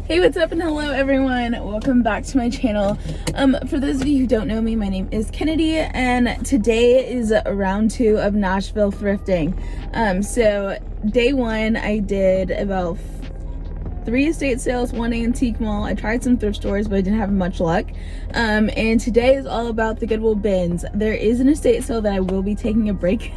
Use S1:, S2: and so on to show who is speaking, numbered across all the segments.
S1: Hey, what's up and hello everyone. Welcome back to my channel. For those of you who don't know me, my name is Kennedy and today is round 2 of Nashville thrifting. So day 1 I did about 3 estate sales, 1 antique mall. I tried some thrift stores, but I didn't have much luck. And today is all about the Goodwill bins. There is an estate sale that I will be taking a break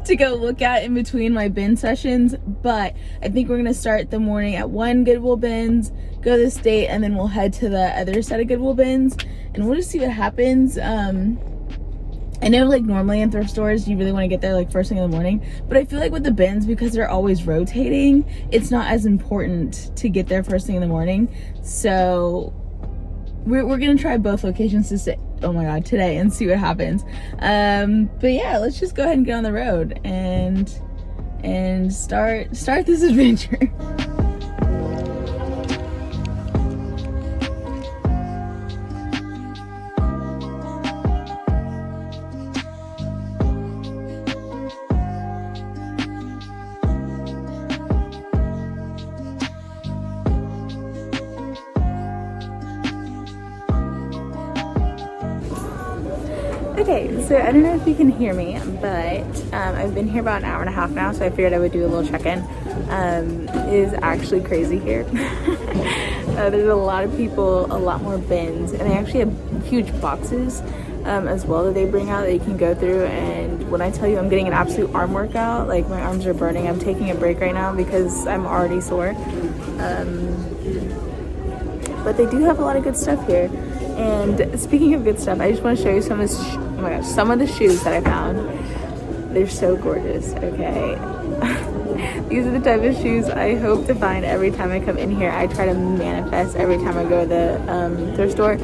S1: to go look at in between my bin sessions, but I think we're gonna start the morning at 1 Goodwill bins, go to the estate, and then we'll head to the other set of Goodwill bins, and we'll just see what happens. I know like normally in thrift stores you really want to get there like first thing in the morning, but I feel like with the bins, because they're always rotating, it's not as important to get there first thing in the morning. So we're gonna try both locations to say, oh my god, today, and see what happens. But yeah, let's just go ahead and get on the road and start this adventure. Okay, so I don't know if you can hear me, but I've been here about an hour and a half now, so I figured I would do a little check-in. It is actually crazy here. There's a lot of people, a lot more bins, and they actually have huge boxes as well that they bring out that you can go through. And when I tell you I'm getting an absolute arm workout, like my arms are burning. I'm taking a break right now because I'm already sore. But they do have a lot of good stuff here. And speaking of good stuff, I just want to show you some of the shoes that I found. They're so gorgeous, okay? These are the type of shoes I hope to find every time I come in here. I try to manifest every time I go to the thrift store.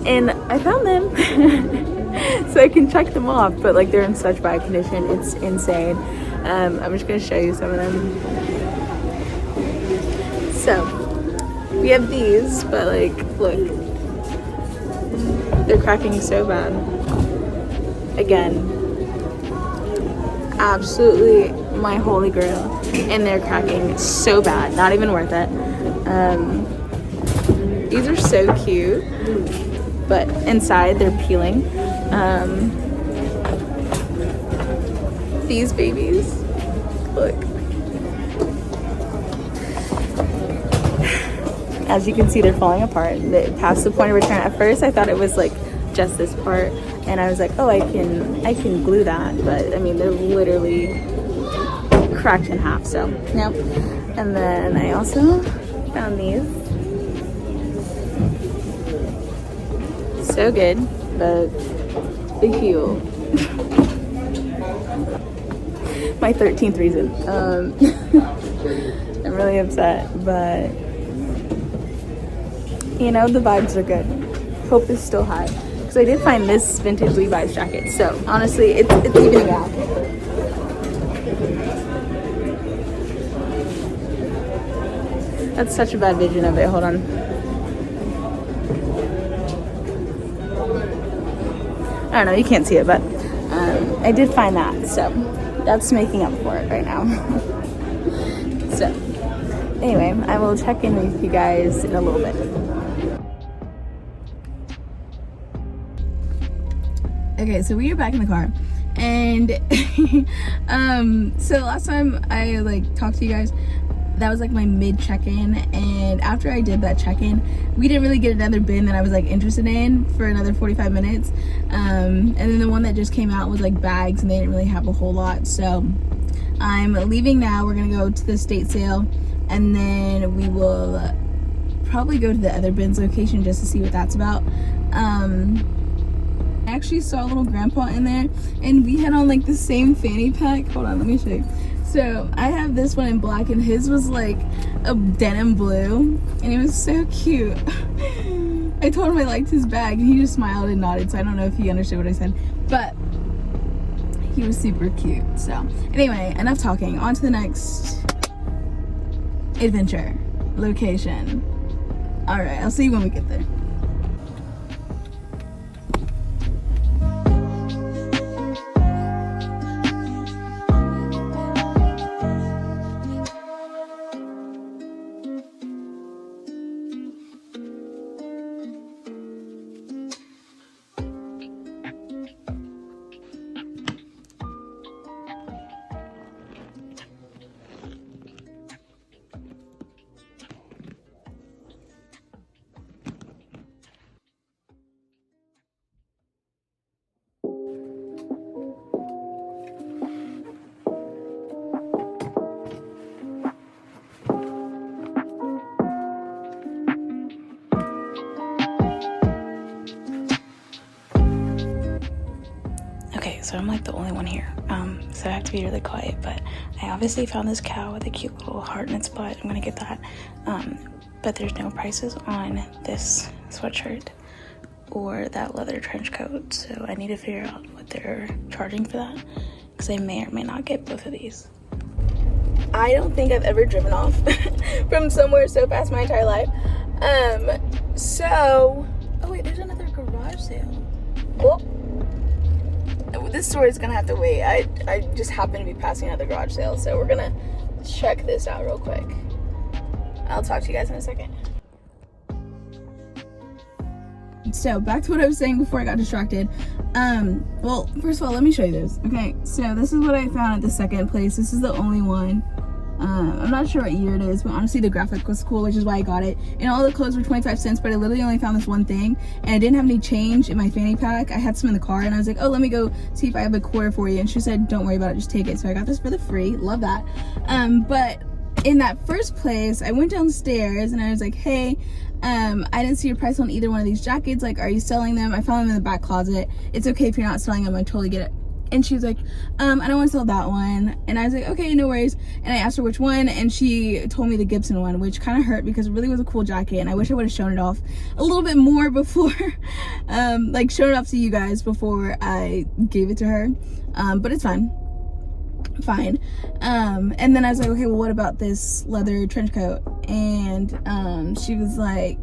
S1: And I found them. So I can check them off, but like they're in such bad condition, it's insane. I'm just gonna show you some of them. So, we have these, but like, look. They're cracking so bad. Again, absolutely my holy grail. And they're cracking so bad. Not even worth it. These are so cute. But inside they're peeling. These babies. Look. As you can see, they're falling apart. They passed the point of return. At first, I thought it was like just this part, and I was like, oh, I can glue that. But I mean, they're literally cracked in half. So nope. And then I also found these. So good, but big heel. My 13th reason. I'm really upset, but. You know, the vibes are good. Hope is still high. Because I did find this vintage Levi's jacket. So, honestly, it's evening out. That's such a bad vision of it. Hold on. I don't know. You can't see it, but I did find that. So, that's making up for it right now. So, anyway, I will check in with you guys in a little bit. Okay, so we are back in the car, and so last time I like talked to you guys, that was like my mid check-in, and after I did that check-in, we didn't really get another bin that I was like interested in for another 45 minutes, and then the one that just came out was like bags, and they didn't really have a whole lot. So I'm leaving now. We're gonna go to the estate sale, and then we will probably go to the other bins location just to see what that's about. I actually saw a little grandpa in there, and we had on like the same fanny pack. Hold on, let me show you. So I have this one in black, and his was like a denim blue, and it was so cute. I told him I liked his bag, and he just smiled and nodded, so I don't know if he understood what I said, but he was super cute. So anyway, enough talking, on to the next adventure location. All right, I'll see you when we get there.
S2: so I'm like the only one here. So I have to be really quiet, but I obviously found this cow with a cute little heart in its butt. I'm gonna get that. But there's no prices on this sweatshirt or that leather trench coat, so I need to figure out what they're charging for that, because I may or may not get both of these.
S1: I don't think I've ever driven off from somewhere so fast my entire life. Oh wait, there's another garage sale. Oh, this store is gonna have to wait. I just happen to be passing another garage sale, so we're gonna check this out real quick. I'll talk to you guys in a second. So back to what I was saying before I got distracted. Well, first of all, let me show you this. Okay, so this is what I found at the second place. This is the only one. I'm not sure what year it is, but honestly the graphic was cool, which is why I got it. And all the clothes were 25 cents, but I literally only found this one thing, and I didn't have any change in my fanny pack. I had some in the car, and I was like, oh, let me go see if I have a quarter for you. And she said, don't worry about it, just take it. So I got this for the free. Love that. But in that first place, I went downstairs and I was like, hey, I didn't see your price on either one of these jackets. Like, are you selling them? I found them in the back closet. It's okay if you're not selling them, I totally get it. And she was like, I don't want to sell that one. And I was like, okay, no worries. And I asked her which one, and she told me the Gibson one, which kind of hurt because it really was a cool jacket, and I wish I would have shown it off a little bit more before, like shown it off to you guys before I gave it to her. But it's fine. And then I was like, okay, well, what about this leather trench coat? And she was like,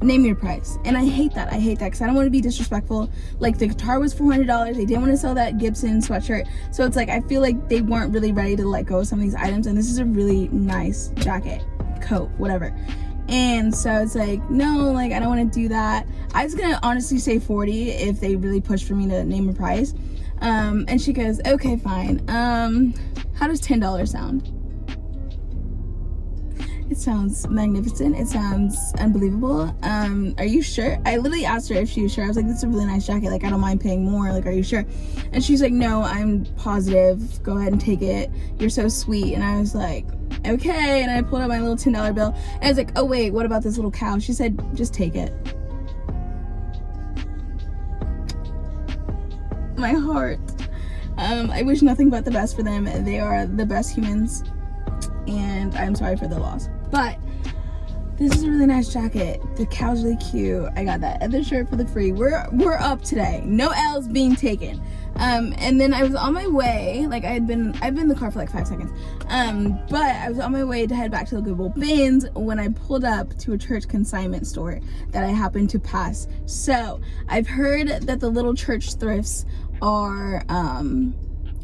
S1: name your price. And I hate that because I don't want to be disrespectful. Like, the guitar was $400. They didn't want to sell that Gibson sweatshirt, so it's like I feel like they weren't really ready to let go of some of these items, and this is a really nice jacket, coat, whatever. And so it's like, no, like I don't want to do that. I was gonna honestly say 40 if they really pushed for me to name a price. And she goes, okay, fine. How does $10 sound? It sounds magnificent. It sounds unbelievable. Are you sure? I literally asked her if she was sure. I was like, this is a really nice jacket. Like, I don't mind paying more. Like, are you sure? And she's like, no, I'm positive. Go ahead and take it. You're so sweet. And I was like, okay. And I pulled out my little $10 bill. And I was like, oh, wait, what about this little cow? She said, just take it. My heart. I wish nothing but the best for them. They are the best humans, and I'm sorry for the loss. But this is a really nice jacket. The cow's really cute. I got that other shirt for the free. We're up today. No L's being taken. And then I was on my way. Like, I've been in the car for like 5 seconds. But I was on my way to head back to the Goodwill bins when I pulled up to a church consignment store that I happened to pass. So I've heard that the little church thrifts are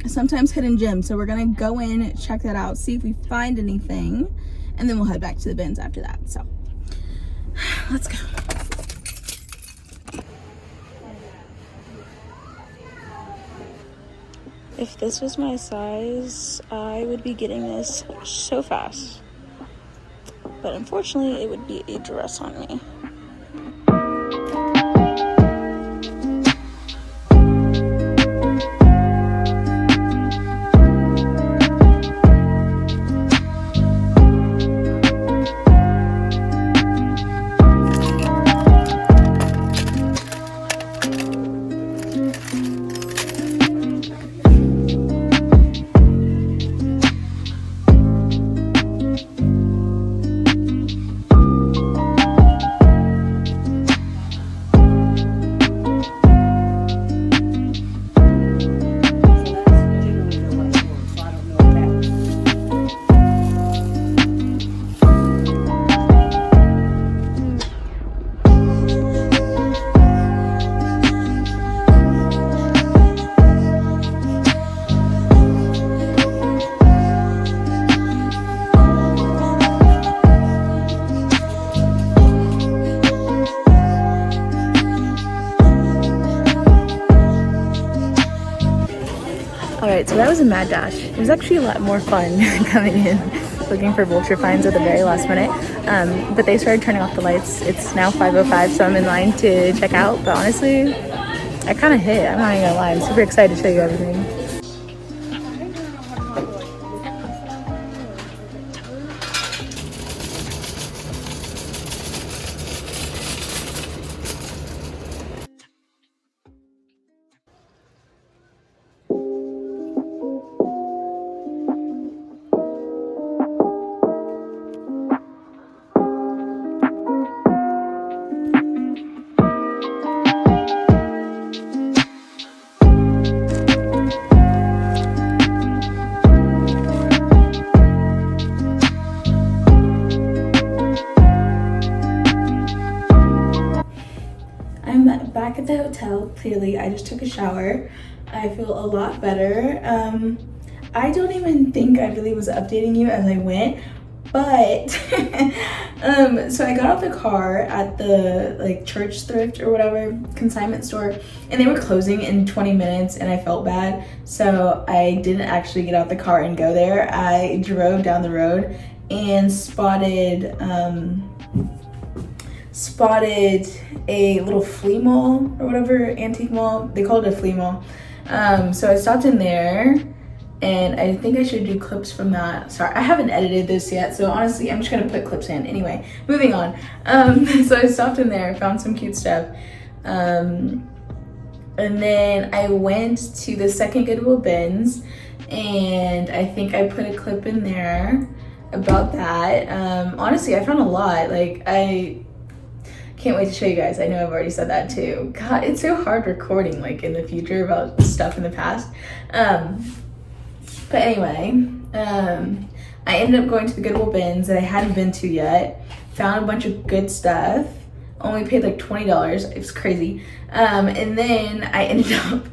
S1: sometimes hidden gems. So we're gonna go in, check that out, see if we find anything, and then we'll head back to the bins after that. So let's go.
S2: If this was my size, I would be getting this so fast. But unfortunately, it would be a dress on me. Alright, so that was a mad dash. It was actually a lot more fun coming in looking for vulture finds at the very last minute. But they started turning off the lights. It's now 5:05, so I'm in line to check out. But honestly, I kind of hit. I'm not even gonna lie. I'm super excited to show you everything.
S1: back at the hotel. Clearly, I just took a shower. I feel a lot better. I don't even think I really was updating you as I went, but so I got out the car at the like church thrift or whatever consignment store, and they were closing in 20 minutes, and I felt bad, so I didn't actually get out the car and go there. I drove down the road and spotted a little flea mall or whatever, antique mall. They call it a flea mall. So I stopped in there, and I think I should do clips from that. Sorry, I haven't edited this yet, so honestly, I'm just gonna put clips in. Anyway, moving on. So I stopped in there, found some cute stuff. And then I went to the second Goodwill bins, and I think I put a clip in there about that. Honestly, I found a lot. Like, I can't wait to show you guys. I know I've already said that too. God, it's so hard recording like in the future about stuff in the past. But anyway, I ended up going to the Goodwill bins that I hadn't been to yet. Found a bunch of good stuff. Only paid like $20. It was crazy. And then I ended up,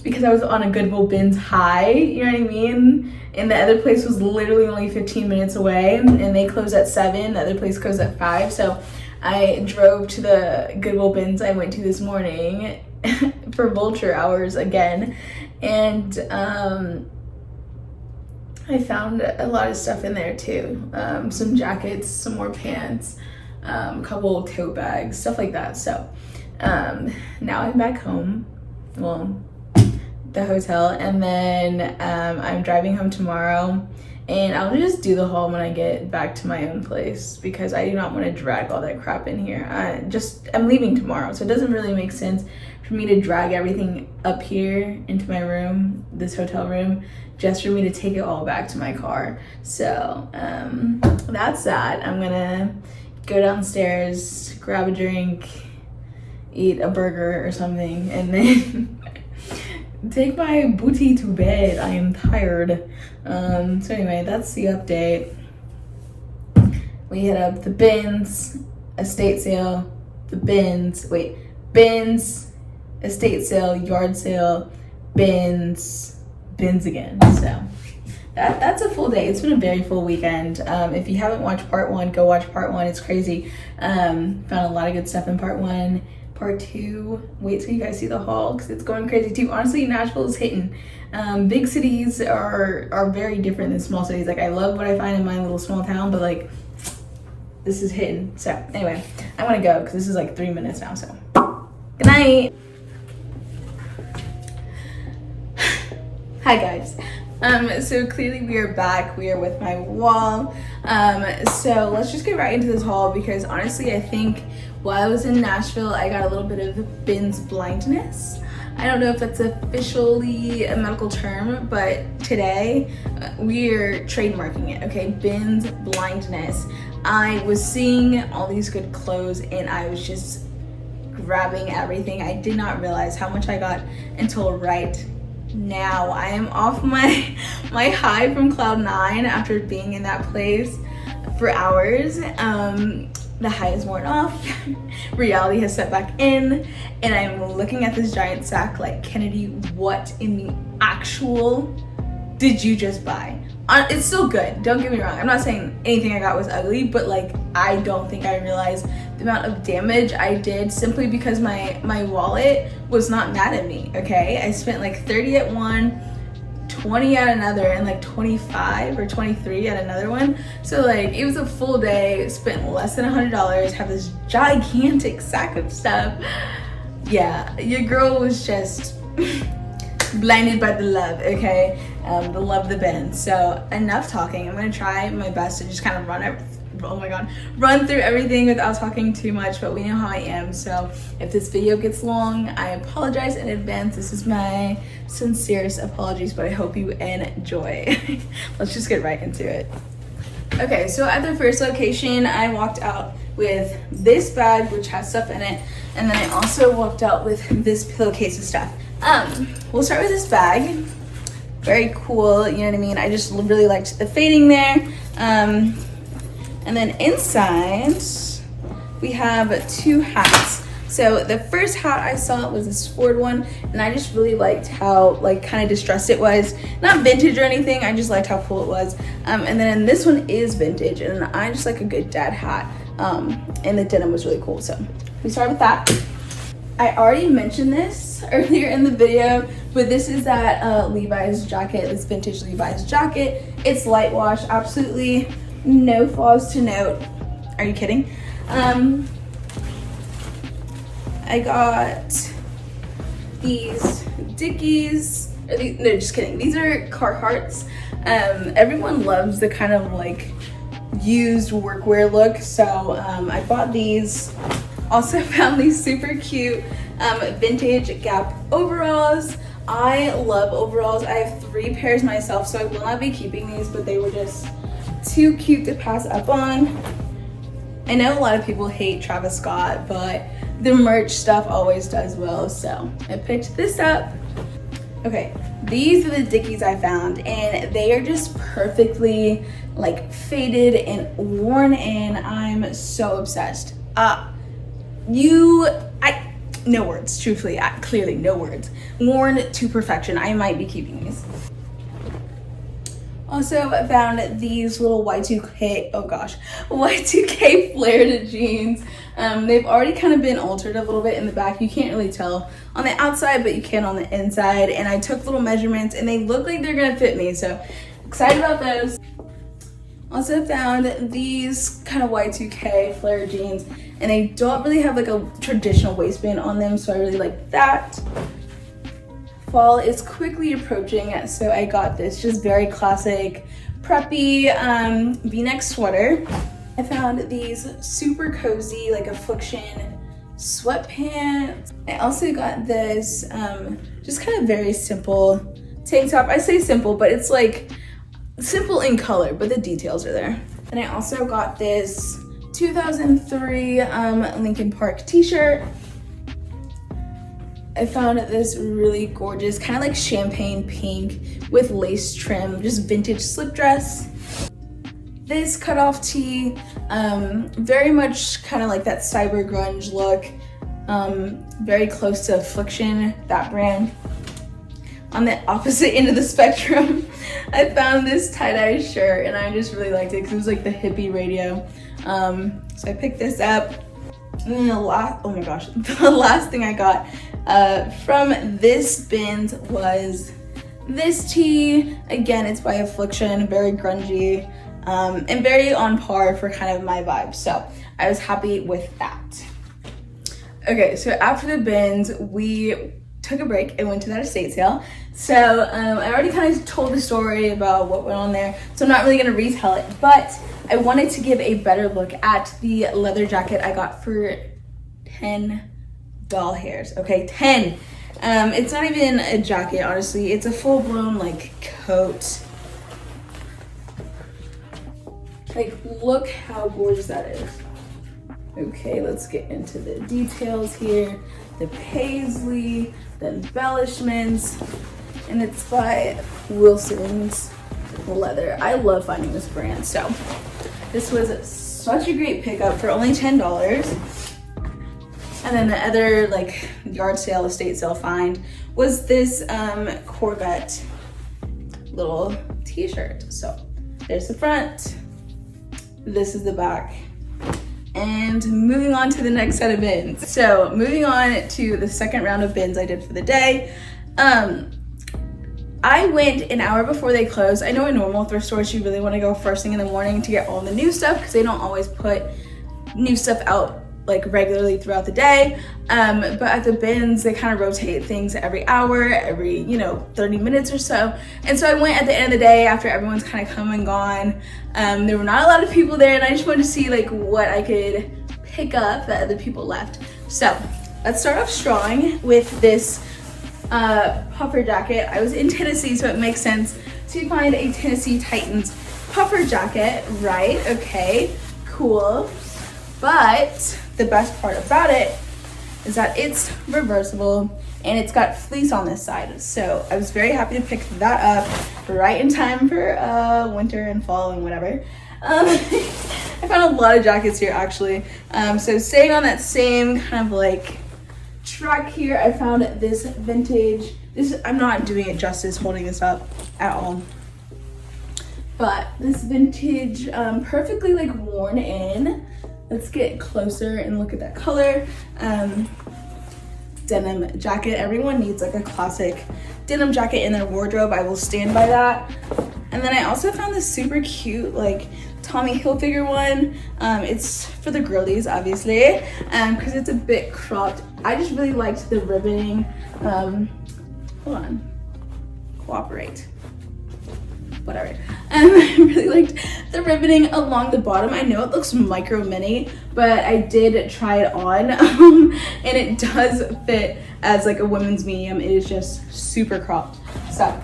S1: because I was on a Goodwill bins high, you know what I mean? And the other place was literally only 15 minutes away, and they closed at 7. The other place closed at 5. So I drove to the Goodwill bins I went to this morning for vulture hours again. And I found a lot of stuff in there too. Some jackets, some more pants, a couple of tote bags, stuff like that. So now I'm back home, well, the hotel, and then I'm driving home tomorrow, and I'll just do the haul when I get back to my own place, because I do not want to drag all that crap in here. I'm leaving tomorrow, so it doesn't really make sense for me to drag everything up here into my room, this hotel room, just for me to take it all back to my car. So that's that. I'm gonna go downstairs, grab a drink, eat a burger or something, and then take my booty to bed. I am tired. So anyway, that's the update. We hit up the bins, estate sale, bins, estate sale, yard sale, bins again. So that's a full day. It's been a very full weekend. If you haven't watched part 1, go watch part 1. It's crazy. Found a lot of good stuff in part 1. Part 2, wait till you guys see the haul, because it's going crazy too. Honestly, Nashville is hitting. Big cities are very different than small cities. Like, I love what I find in my little small town, but like, this is hitting. So anyway, I want to go because this is like 3 minutes now. So good night. Hi guys. So clearly we are back. We are with my wall. So let's just get right into this haul, because honestly, I think while I was in Nashville, I got a little bit of bins blindness. I don't know if that's officially a medical term, but today we're trademarking it, okay? Bins blindness. I was seeing all these good clothes, and I was just grabbing everything. I did not realize how much I got until right now. I am off my high from cloud 9 after being in that place for hours. The high is worn off. Reality has set back in, and I'm looking at this giant sack like, Kennedy, what in the actual did you just buy? It's still good, don't get me wrong. I'm not saying anything I got was ugly, but like, I don't think I realized the amount of damage I did simply because my wallet was not mad at me, okay? I spent like 30 at one, 20 at another, and like 25 or 23 at another one. So like, it was a full day, spent less than $100, have this gigantic sack of stuff. Yeah, your girl was just blinded by the love, okay? The love, the bend. So enough talking. I'm gonna try my best to just kind of run through everything without talking too much, but we know how I am. So if this video gets long, I apologize in advance. This is my sincerest apologies, but I hope you enjoy. Let's just get right into it. Okay, so at the first location, I walked out with this bag, which has stuff in it, and then I also walked out with this pillowcase of stuff. We'll start with this bag. Very cool, you know what I mean? I just really liked the fading there. And then inside, we have 2 hats. So the first hat I saw was this Ford one, and I just really liked how like kind of distressed it was. Not vintage or anything, I just liked how cool it was. And then this one is vintage, and I just like a good dad hat. And the denim was really cool, so we started with that. I already mentioned this earlier in the video, but this is that Levi's jacket, this vintage Levi's jacket. It's light wash, absolutely no flaws to note. Are you kidding? I got these Dickies, no, just kidding. These are Carhartts. Everyone loves the kind of like used workwear look, so I bought these. Also found these super cute vintage Gap overalls. I love overalls. I have 3 pairs myself, so I will not be keeping these, but they were just too cute to pass up on. I know a lot of people hate Travis Scott, but the merch stuff always does well, so I picked this up. Okay, these are the Dickies I found, and they are just perfectly like faded and worn in. I'm so obsessed. No words, truthfully, clearly no words. Worn to perfection. I might be keeping these. Also found these little Y2K flared jeans. They've already kind of been altered a little bit in the back. You can't really tell on the outside, but you can on the inside. And I took little measurements, and they look like they're gonna fit me, so excited about those. Also found these kind of Y2K flare jeans, and they don't really have like a traditional waistband on them, so I really like that. Fall is quickly approaching, so I got this just very classic preppy v-neck sweater. I found these super cozy like affliction sweatpants. I also got this just kind of very simple tank top. I say simple, but it's like simple in color, but the details are there. And I also got this 2003 Linkin Park t-shirt. I found this really gorgeous, kind of like champagne pink with lace trim, just vintage slip dress. This cutoff tee, very much kind of like that cyber grunge look, very close to Affliction, that brand. On the opposite end of the spectrum, I found this tie-dye shirt, and I just really liked it because it was like the hippie radio. So I picked this up. And then the last thing I got from this bin was this tee. Again, it's by Affliction, very grungy, and very on par for kind of my vibe. So I was happy with that. Okay, so after the bins, we took a break and went to that estate sale. So I already kind of told the story about what went on there, so I'm not really gonna retell it, but I wanted to give a better look at the leather jacket I got for 10 doll hairs, okay, 10. It's not even a jacket, honestly. It's a full-blown like coat. Like, look how gorgeous that is. Okay, let's get into the details here. The paisley, the embellishments, and it's by Wilson's Leather. I love finding this brand, so this was such a great pickup for only $10. And then the other like yard sale, estate sale find was this Corvette little t-shirt. So there's the front, this is the back. And moving on to the next set of bins. So moving on to the second round of bins I did for the day. I went an hour before they closed. I know in normal thrift stores you really want to go first thing in the morning to get all the new stuff because they don't always put new stuff out like regularly throughout the day. But at the bins, they kind of rotate things every hour, every 30 minutes or so. And so I went at the end of the day after everyone's kind of come and gone. There were not a lot of people there, and I just wanted to see like what I could pick up that other people left. So let's start off strong with this puffer jacket. I was in Tennessee, so it makes sense to find a Tennessee Titans puffer jacket, right? Okay, cool. But the best part about it is that it's reversible and it's got fleece on this side. So I was very happy to pick that up right in time for winter and fall and whatever. I found a lot of jackets here actually. So staying on that same kind of like track here, I found this vintage, I'm not doing it justice holding this up at all, but this vintage, perfectly like worn in. Let's get closer and look at that color. Denim jacket. Everyone needs like a classic denim jacket in their wardrobe. I will stand by that. And then I also found this super cute like Tommy Hilfiger one. It's for the girlies, obviously, because it's a bit cropped. I just really liked the ribboning. Hold on, cooperate. Whatever. I really liked the ribboning along the bottom. I know it looks micro mini, but I did try it on, and it does fit as like a women's medium. It is just super cropped. So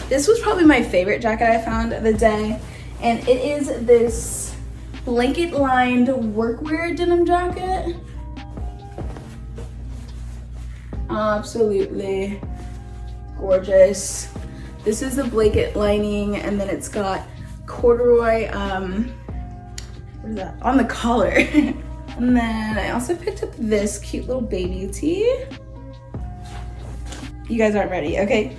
S1: this was probably my favorite jacket I found of the day, and it is this blanket lined workwear denim jacket. Absolutely gorgeous. This is the blanket lining, and then it's got corduroy, what is that, on the collar. And then I also picked up this cute little baby tee. You guys aren't ready, okay?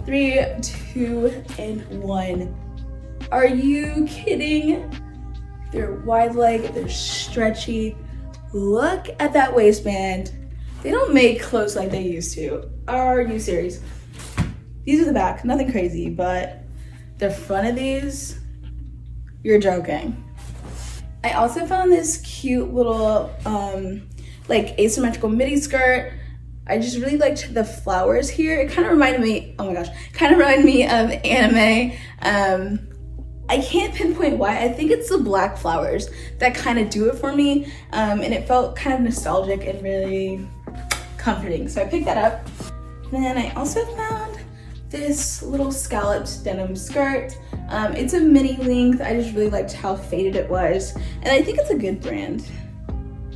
S1: 3, 2, and 1. Are you kidding? They're wide leg, they're stretchy. Look at that waistband. They don't make clothes like they used to. Are you serious? These are the back, nothing crazy, but the front of these, you're joking. I also found this cute little like asymmetrical midi skirt. I just really liked the flowers here. It kind of reminded me, oh my gosh, kind of reminded me of anime. I can't pinpoint why. I think it's the black flowers that kind of do it for me. And it felt kind of nostalgic and really comforting. So I picked that up. And then I also found this little scalloped denim skirt. It's a mini length. I just really liked how faded it was. And I think it's a good brand.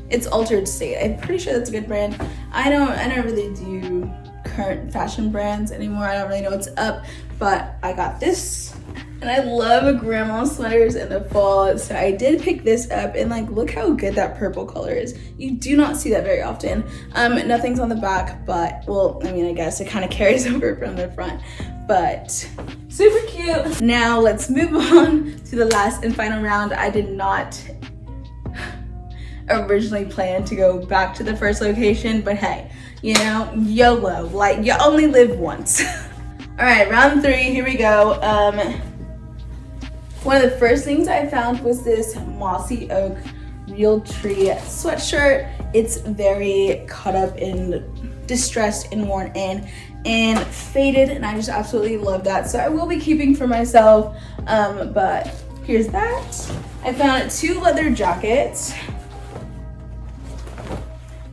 S1: It's Altered State. I'm pretty sure that's a good brand. I don't really do current fashion brands anymore. I don't really know what's up, but I got this. And I love grandma sweaters in the fall, so I did pick this up, and like, look how good that purple color is. You do not see that very often. Nothing's on the back, but, well, I mean, I guess it kind of carries over from the front, but super cute. Now let's move on to the last and final round. I did not originally plan to go back to the first location, but hey, you know, YOLO, like, you only live once. All right, round 3, here we go. One of the first things I found was this Mossy Oak Real Tree sweatshirt. It's very cut up and distressed and worn in and faded, and I just absolutely love that. So I will be keeping for myself, but here's that. I found 2 leather jackets.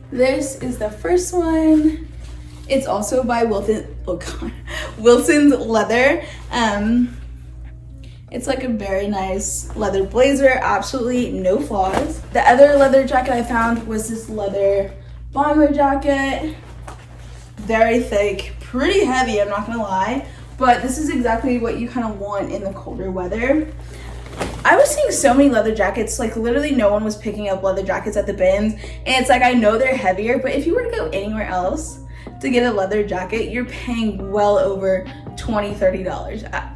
S1: This is the first one. It's also by Wilson's Leather. It's like a very nice leather blazer, absolutely no flaws. The other leather jacket I found was this leather bomber jacket. Very thick, pretty heavy, I'm not gonna lie, but this is exactly what you kind of want in the colder weather. I was seeing so many leather jackets, like literally no one was picking up leather jackets at the bins, and it's like, I know they're heavier, but if you were to go anywhere else to get a leather jacket, you're paying well over $20, $30.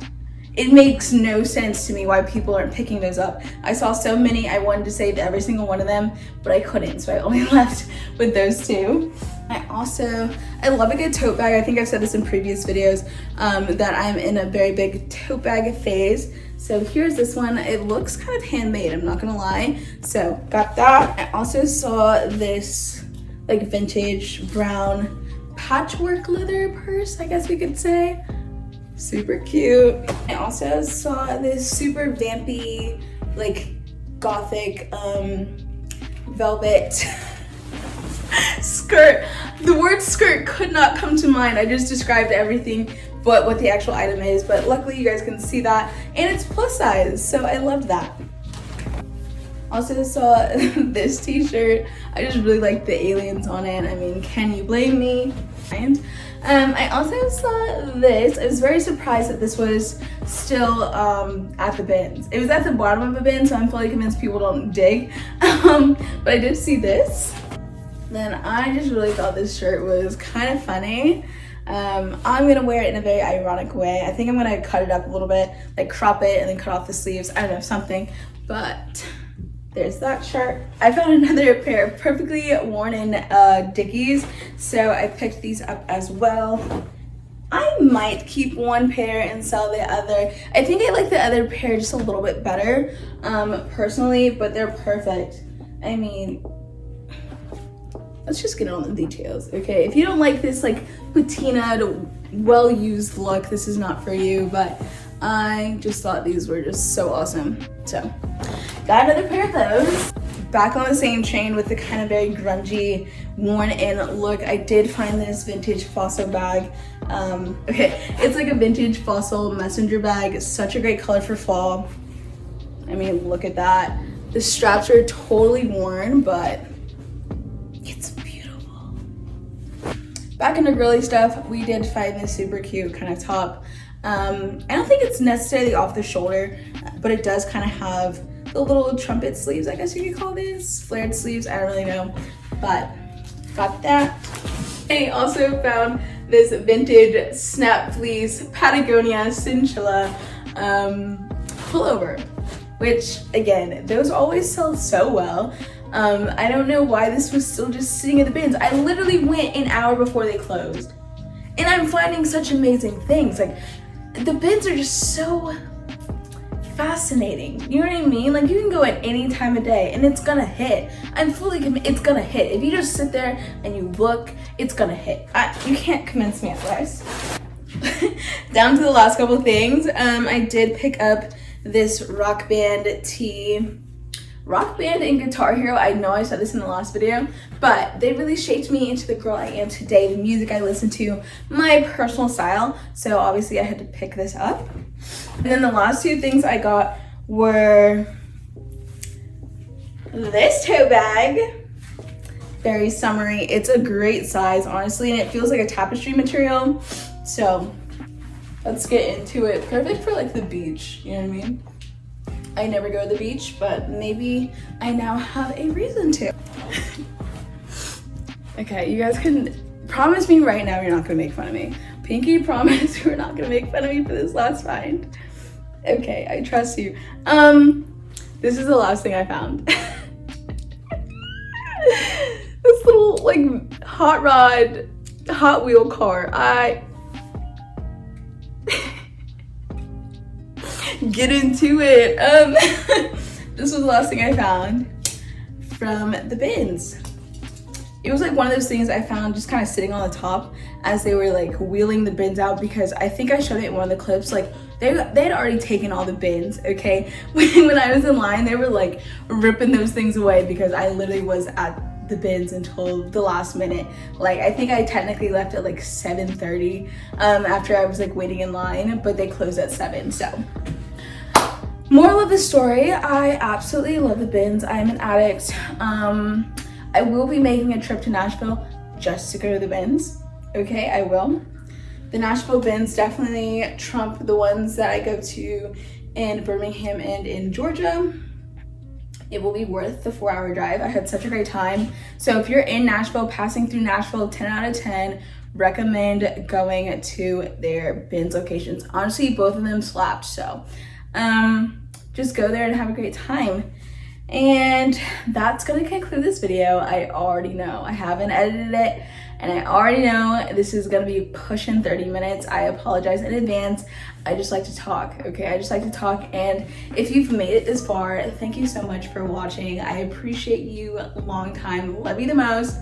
S1: It makes no sense to me why people aren't picking those up. I saw so many, I wanted to save every single one of them, but I couldn't, so I only left with those 2. I love a good tote bag. I think I've said this in previous videos, that I'm in a very big tote bag phase. So here's this one. It looks kind of handmade, I'm not gonna lie. So got that. I also saw this like vintage brown patchwork leather purse, I guess we could say. Super cute. I also saw this super vampy, like gothic velvet skirt. The word skirt could not come to mind. I just described everything but what the actual item is, but luckily you guys can see that, and it's plus size, so I love that. Also saw this t-shirt. I just really like the aliens on it. I mean, can you blame me? And I also saw this. I was very surprised that this was still at the bins. It was at the bottom of the bin, so I'm fully convinced people don't dig. But I did see this. Then I just really thought this shirt was kind of funny. I'm gonna wear it in a very ironic way. I think I'm gonna cut it up a little bit, like crop it and then cut off the sleeves. I don't know, something. But there's that shirt. I found another pair of perfectly worn in Dickies, so I picked these up as well. I might keep one pair and sell the other. I think I like the other pair just a little bit better, personally, but they're perfect. I mean, let's just get on the details, okay? If you don't like this like patinaed, well-used look, this is not for you, but I just thought these were just so awesome. So, got another pair of those. Back on the same chain with the kind of very grungy, worn-in look, I did find this vintage Fossil bag. Okay, it's like a vintage Fossil messenger bag. Such a great color for fall. I mean, look at that. The straps are totally worn, but it's beautiful. Back into girly stuff, we did find this super cute kind of top. I don't think it's necessarily off the shoulder, but it does kind of have the little trumpet sleeves, I guess you could call these. Flared sleeves, I don't really know, but got that. I also found this vintage snap fleece Patagonia Cinchilla pullover, which again, those always sell so well. I don't know why this was still just sitting in the bins. I literally went an hour before they closed, and I'm finding such amazing things. Like, the bins are just so fascinating. You know what I mean? Like, you can go at any time of day and it's gonna hit. I'm fully convinced it's gonna hit. If you just sit there and you look, it's gonna hit. You can't convince me otherwise. Down to the last couple things. I did pick up this Rock Band tee. Rock Band and Guitar Hero, I know I said this in the last video, but they really shaped me into the girl I am today, the music I listen to, my personal style. So obviously I had to pick this up. And then the last two things I got were this tote bag. Very summery. It's a great size, honestly, and it feels like a tapestry material. So let's get into it. Perfect for like the beach, you know what I mean? I never go to the beach, but maybe I now have a reason to. Okay, you guys can promise me right now you're not gonna make fun of me. Pinky, promise you're not gonna make fun of me for this last find. Okay, I trust you. This is the last thing I found. This little like hot rod, Hot Wheel car. Get into it. This was the last thing I found from the bins. It was like one of those things I found just kind of sitting on the top as they were like wheeling the bins out, because I think I showed it in one of the clips. Like they had already taken all the bins, okay? When I was in line, they were like ripping those things away because I literally was at the bins until the last minute. Like, I think I technically left at like 7:30 after I was like waiting in line, but they closed at 7, so. Moral of the story, I absolutely love the bins. I'm an addict. I will be making a trip to Nashville just to go to the bins. Okay, I will. The Nashville bins definitely trump the ones that I go to in Birmingham and in Georgia. It will be worth the 4-hour drive. I had such a great time. So if you're in Nashville, passing through Nashville, 10 out of 10, recommend going to their bins locations. Honestly, both of them slapped, so just go there and have a great time. And that's gonna conclude this video. I already know I haven't edited it, and I already know this is gonna be pushing 30 minutes. I apologize in advance. I just like to talk, okay? I just like to talk, and if you've made it this far, thank you so much for watching. I appreciate you long time. Love you the most.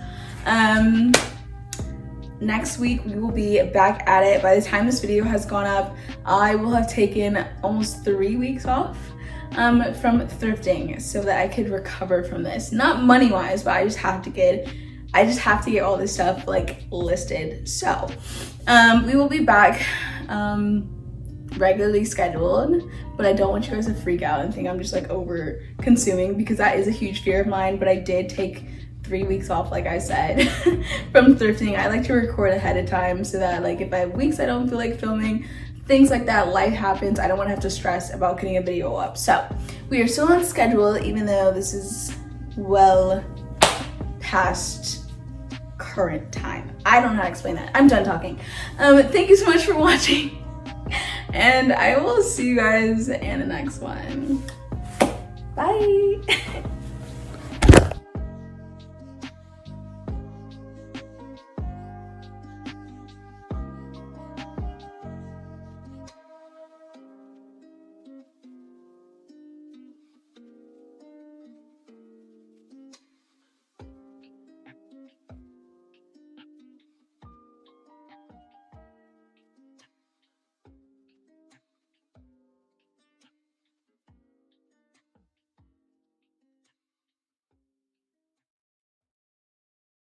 S1: Next week we will be back at it. By the time this video has gone up, I will have taken almost 3 weeks off from thrifting so that I could recover from this. Not money wise, but I just have to get all this stuff like listed. So we will be back regularly scheduled, but I don't want you guys to freak out and think I'm just like over consuming, because that is a huge fear of mine. But I did take 3 weeks off, like I said, from thrifting. I like to record ahead of time so that like if I have weeks I don't feel like filming, things like that, life happens. I don't want to have to stress about getting a video up. So we are still on schedule, even though this is well past current time. I don't know how to explain that. I'm done talking. Thank you so much for watching, and I will see you guys in the next one. Bye.